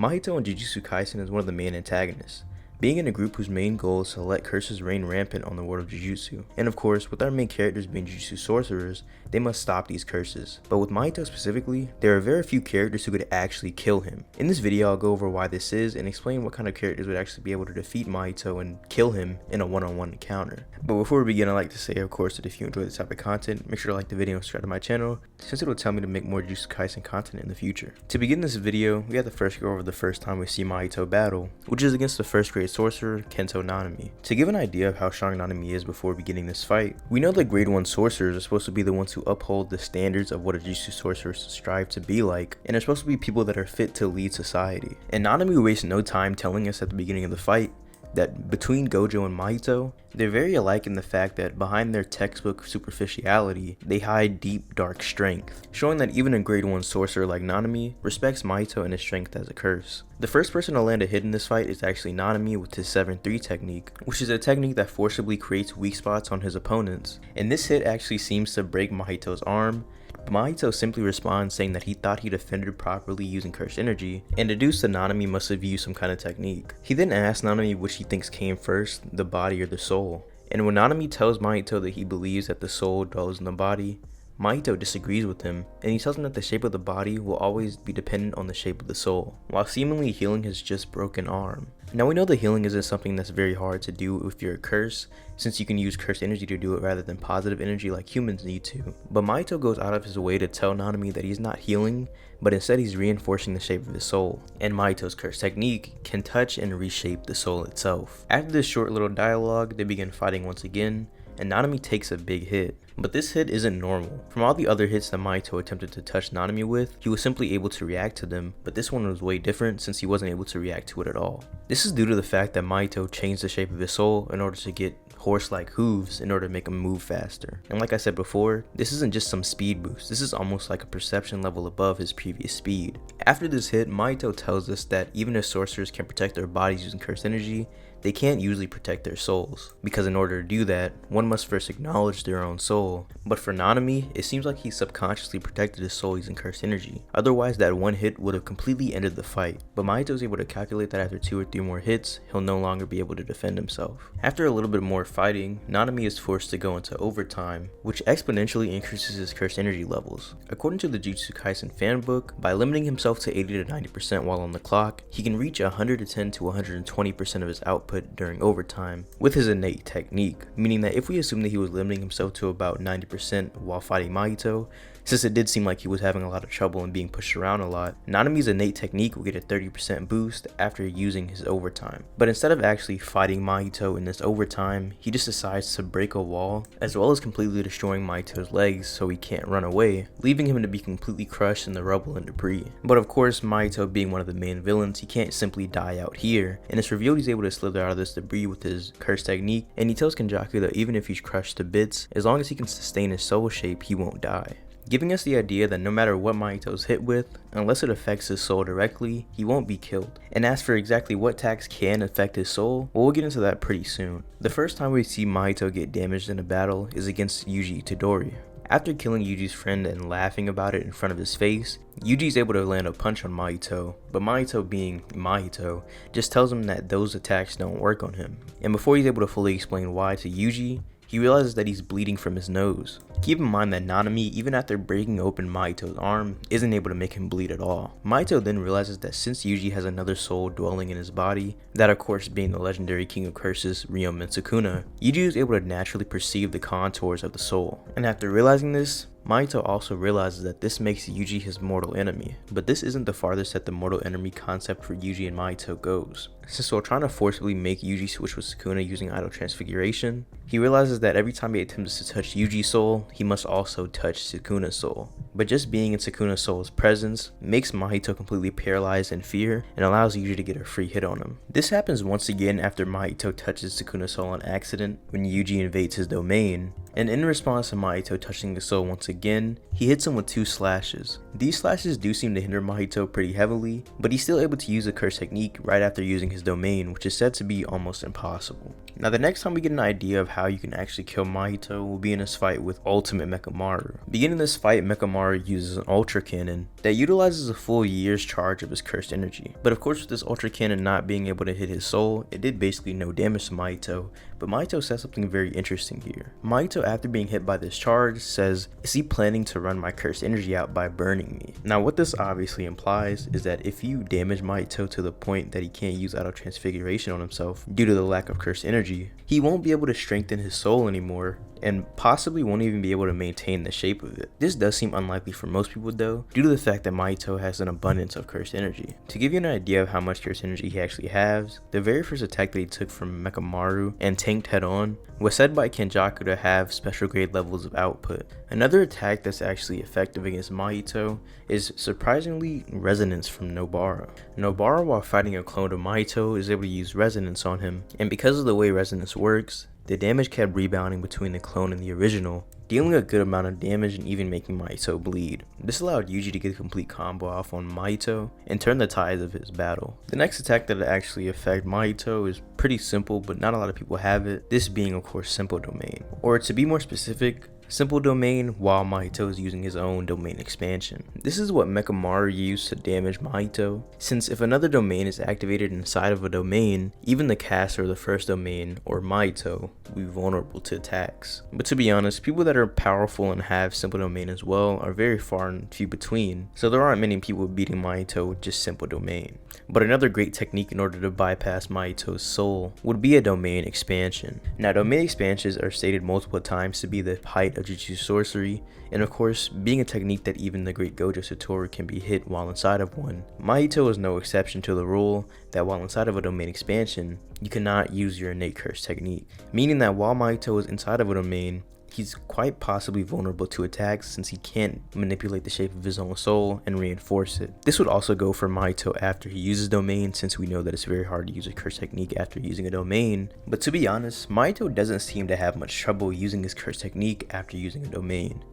Mahito in Jujutsu Kaisen is one of the main antagonists, being in a group whose main goal is to let curses reign rampant on the world of Jujutsu. And of course, with our main characters being Jujutsu sorcerers, they must stop these curses. But with Mahito specifically, there are very few characters who could actually kill him. In this video, I'll go over why this is and explain what kind of characters would actually be able to defeat Mahito and kill him in a one-on-one encounter. But before we begin, I'd like to say, of course, that if you enjoy this type of content, make sure to like the video and subscribe to my channel, since it will tell me to make more Jujutsu Kaisen content in the future. To begin this video, we have to first go over the first time we see Mahito battle, which is against the first grade sorcerer, Kento Nanami. To give an idea of how strong Nanami is before beginning this fight, we know that grade 1 sorcerers are supposed to be the ones who uphold the standards of what a Jujutsu sorcerer strive to be like, and are supposed to be people that are fit to lead society. And Nanami wastes no time telling us at the beginning of the fight that between Gojo and Mahito, they're very alike in the fact that behind their textbook superficiality, they hide deep, dark strength, showing that even a grade 1 sorcerer like Nanami respects Mahito and his strength as a curse. The first person to land a hit in this fight is actually Nanami with his 7-3 technique, which is a technique that forcibly creates weak spots on his opponents, and this hit actually seems to break Mahito's arm. Mahito simply responds saying that he thought he defended properly using cursed energy, and deduced that Nanami must have used some kind of technique. He then asks Nanami which he thinks came first, the body or the soul. And when Nanami tells Mahito that he believes that the soul dwells in the body, Mahito disagrees with him, and he tells him that the shape of the body will always be dependent on the shape of the soul, while seemingly healing his just broken arm. Now we know that healing isn't something that's very hard to do if you're a curse, since you can use cursed energy to do it rather than positive energy like humans need to. But Mahito goes out of his way to tell Nanami that he's not healing, but instead he's reinforcing the shape of his soul, and Mahito's cursed technique can touch and reshape the soul itself. After this short little dialogue, they begin fighting once again, and Nanami takes a big hit. But this hit isn't normal. From all the other hits that Mahito attempted to touch Nanami with, he was simply able to react to them, but this one was way different since he wasn't able to react to it at all. This is due to the fact that Mahito changed the shape of his soul in order to get horse-like hooves in order to make him move faster. And like I said before, this isn't just some speed boost, this is almost like a perception level above his previous speed. After this hit, Mahito tells us that even if sorcerers can protect their bodies using cursed energy, they can't usually protect their souls, because in order to do that, one must first acknowledge their own soul. But for Nanami, it seems like he subconsciously protected his soul using cursed energy, otherwise that one hit would have completely ended the fight. But Mahito is able to calculate that after 2 or 3 more hits, he'll no longer be able to defend himself. After a little bit more fighting, Nanami is forced to go into overtime, which exponentially increases his cursed energy levels. According to the Jujutsu Kaisen fanbook, by limiting himself to 80 to 90% while on the clock, he can reach 110 to 120% of his output during overtime with his innate technique, meaning that if we assume that he was limiting himself to about 90% while fighting Mahito, since it did seem like he was having a lot of trouble and being pushed around a lot, Nanami's innate technique will get a 30% boost after using his overtime. But instead of actually fighting Mahito in this overtime, he just decides to break a wall, as well as completely destroying Mahito's legs so he can't run away, leaving him to be completely crushed in the rubble and debris. But of course, Mahito being one of the main villains, he can't simply die out here, and it's revealed he's able to slither out of this debris with his cursed technique, and he tells Kenjaku that even if he's crushed to bits, as long as he can sustain his soul shape, he won't die, giving us the idea that no matter what Mahito's hit with, unless it affects his soul directly, he won't be killed. And as for exactly what attacks can affect his soul, well, we'll get into that pretty soon. The first time we see Mahito get damaged in a battle is against Yuji Itadori. After killing Yuji's friend and laughing about it in front of his face, Yuji is able to land a punch on Mahito, but Mahito, being Mahito, just tells him that those attacks don't work on him. And before he's able to fully explain why to Yuji, he realizes that he's bleeding from his nose. Keep in mind that Nanami, even after breaking open Mahito's arm, isn't able to make him bleed at all. Mahito then realizes that since Yuji has another soul dwelling in his body, that of course being the legendary king of curses, Ryomen Sukuna, Yuji is able to naturally perceive the contours of the soul. And after realizing this, Mahito also realizes that this makes Yuji his mortal enemy, but this isn't the farthest that the mortal enemy concept for Yuji and Mahito goes. Since while trying to forcibly make Yuji switch with Sukuna using idle transfiguration, he realizes that every time he attempts to touch Yuji's soul, he must also touch Sukuna's soul. But just being in Sukuna's soul's presence makes Mahito completely paralyzed in fear and allows Yuji to get a free hit on him. This happens once again after Mahito touches Sukuna's soul on accident when Yuji invades his domain, and in response to Mahito touching his soul once again, he hits him with 2 slashes. These slashes do seem to hinder Mahito pretty heavily, but he's still able to use the curse technique right after using his domain, which is said to be almost impossible. Now the next time we get an idea of how you can actually kill Mahito will be in his fight with Ultimate Mechamaru. Beginning this fight, Mechamaru uses an Ultra Cannon that utilizes a full year's charge of his cursed energy. But of course with this Ultra Cannon not being able to hit his soul, it did basically no damage to Mahito, but Mahito says something very interesting here. Mahito, after being hit by this charge, says, "Is he planning to run my cursed energy out by burning me?" Now what this obviously implies is that if you damage Mahito to the point that he can't use Auto Transfiguration on himself due to the lack of cursed energy, he won't be able to strengthen his soul anymore, and possibly won't even be able to maintain the shape of it. This does seem unlikely for most people though, due to the fact that Mahito has an abundance of cursed energy. To give you an idea of how much cursed energy he actually has, the very first attack that he took from Mechamaru and tanked head on was said by Kenjaku to have special grade levels of output. Another attack that's actually effective against Mahito is surprisingly Resonance from Nobara. Nobara, while fighting a clone of Mahito, is able to use Resonance on him, and because of the way Resonance works, the damage kept rebounding between the clone and the original, dealing a good amount of damage and even making Mahito bleed. This allowed Yuji to get a complete combo off on Mahito and turn the tides of his battle. The next attack that actually affect Mahito is pretty simple, but not a lot of people have it, this being of course Simple Domain. Or to be more specific, Simple Domain while Mahito is using his own domain expansion. This is what Mechamaru used to damage Mahito, since if another domain is activated inside of a domain, even the caster of the first domain, or Mahito, will be vulnerable to attacks. But to be honest, people that are powerful and have Simple Domain as well are very far and few between, so there aren't many people beating Mahito with just Simple Domain. But another great technique in order to bypass Mahito's soul would be a domain expansion. Now domain expansions are stated multiple times to be the height of Jujutsu sorcery, and of course being a technique that even the great Gojo Satoru can be hit while inside of one. Mahito is no exception to the rule that while inside of a domain expansion, you cannot use your innate curse technique, meaning that while Mahito is inside of a domain, he's quite possibly vulnerable to attacks since he can't manipulate the shape of his own soul and reinforce it. This would also go for Mahito after he uses domain, since we know that it's very hard to use a curse technique after using a domain. But to be honest, Mahito doesn't seem to have much trouble using his curse technique after using a domain.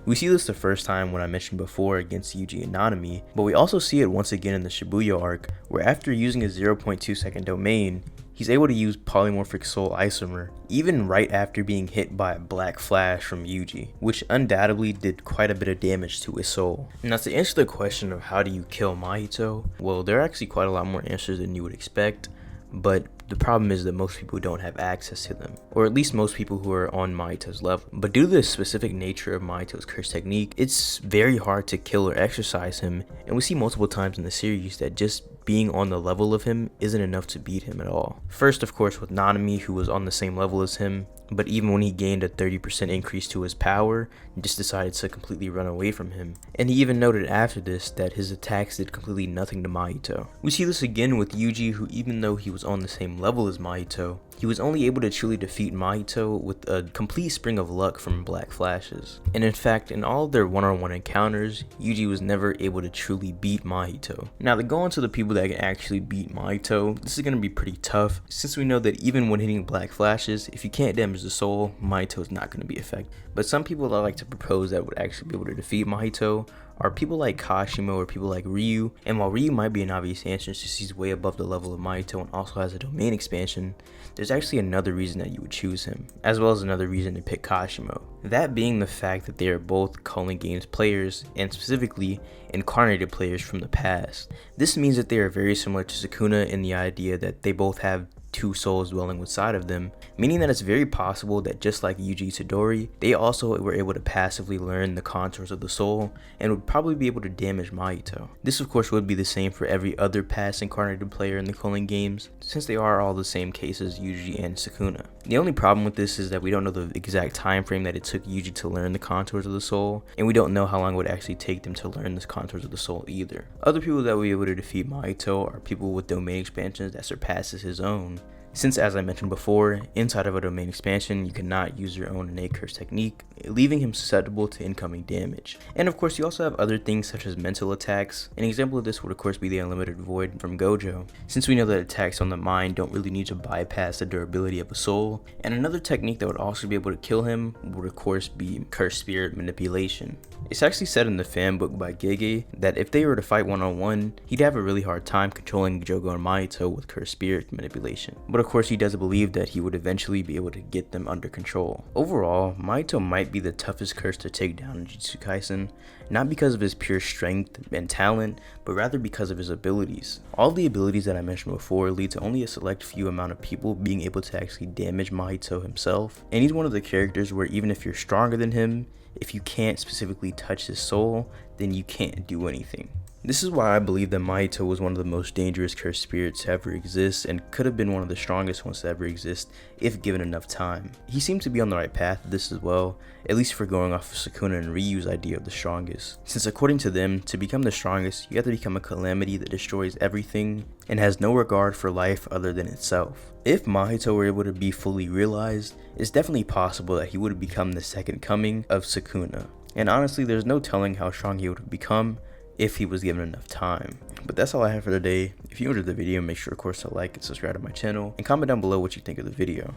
We see this the first time when I mentioned before against Yuji and Nanami, but we also see it once again in the Shibuya arc, where after using a 0.2 second domain, he's able to use Polymorphic Soul Isomer, even right after being hit by a black flash from Yuji, which undoubtedly did quite a bit of damage to his soul. Now to answer the question of how do you kill Mahito, well, there are actually quite a lot more answers than you would expect, but the problem is that most people don't have access to them, or at least most people who are on Mahito's level. But due to the specific nature of Mahito's curse technique, it's very hard to kill or exercise him, and we see multiple times in the series that just being on the level of him isn't enough to beat him at all. First, of course, with Nanami, who was on the same level as him, but even when he gained a 30% increase to his power, just decided to completely run away from him. And he even noted after this that his attacks did completely nothing to Mahito. We see this again with Yuji, who even though he was on the same level as Mahito, he was only able to truly defeat Mahito with a complete spring of luck from black flashes. And in fact, in all of their one-on-one encounters, Yuji was never able to truly beat Mahito. Now to go on to the people that can actually beat Mahito, this is going to be pretty tough, since we know that even when hitting black flashes, if you can't damage the soul, Mahito is not going to be effective. But some people that I like to propose that would actually be able to defeat Mahito are people like Kashimo or people like Ryu, and while Ryu might be an obvious answer since he's way above the level of Mahito and also has a domain expansion, there's actually another reason that you would choose him, as well as another reason to pick Kashimo. That being the fact that they are both Culling Games players, and specifically incarnated players from the past. This means that they are very similar to Sukuna in the idea that they both have two souls dwelling inside of them, meaning that it's very possible that just like Yuji Itadori, they also were able to passively learn the contours of the soul and would probably be able to damage Mahito. This of course would be the same for every other past incarnated player in the Culling Games, since they are all the same cases, Yuji and Sukuna. The only problem with this is that we don't know the exact time frame that it took Yuji to learn the contours of the soul, and we don't know how long it would actually take them to learn the contours of the soul either. Other people that will be able to defeat Mahito are people with domain expansions that surpasses his own, since, as I mentioned before, inside of a domain expansion, you cannot use your own innate curse technique, leaving him susceptible to incoming damage. And of course, you also have other things such as mental attacks. An example of this would of course be the Unlimited Void from Gojo, since we know that attacks on the mind don't really need to bypass the durability of a soul. And another technique that would also be able to kill him would of course be Cursed Spirit Manipulation. It's actually said in the fan book by Gege that if they were to fight one-on-one, he'd have a really hard time controlling Jogo and Mahito with Cursed Spirit Manipulation. But of course, he does believe that he would eventually be able to get them under control. Overall, Mahito might be the toughest curse to take down in Jujutsu Kaisen, not because of his pure strength and talent, but rather because of his abilities. All the abilities that I mentioned before lead to only a select few amount of people being able to actually damage Mahito himself, and he's one of the characters where even if you're stronger than him, if you can't specifically touch his soul, then you can't do anything. This is why I believe that Mahito was one of the most dangerous cursed spirits to ever exist, and could have been one of the strongest ones to ever exist if given enough time. He seemed to be on the right path with this as well, at least for going off of Sukuna and Ryu's idea of the strongest. Since according to them, to become the strongest, you have to become a calamity that destroys everything and has no regard for life other than itself. If Mahito were able to be fully realized, it's definitely possible that he would have become the second coming of Sukuna. And honestly, there's no telling how strong he would have become if he was given enough time. But that's all I have for today. If you enjoyed the video, make sure of course to like and subscribe to my channel, and comment down below what you think of the video.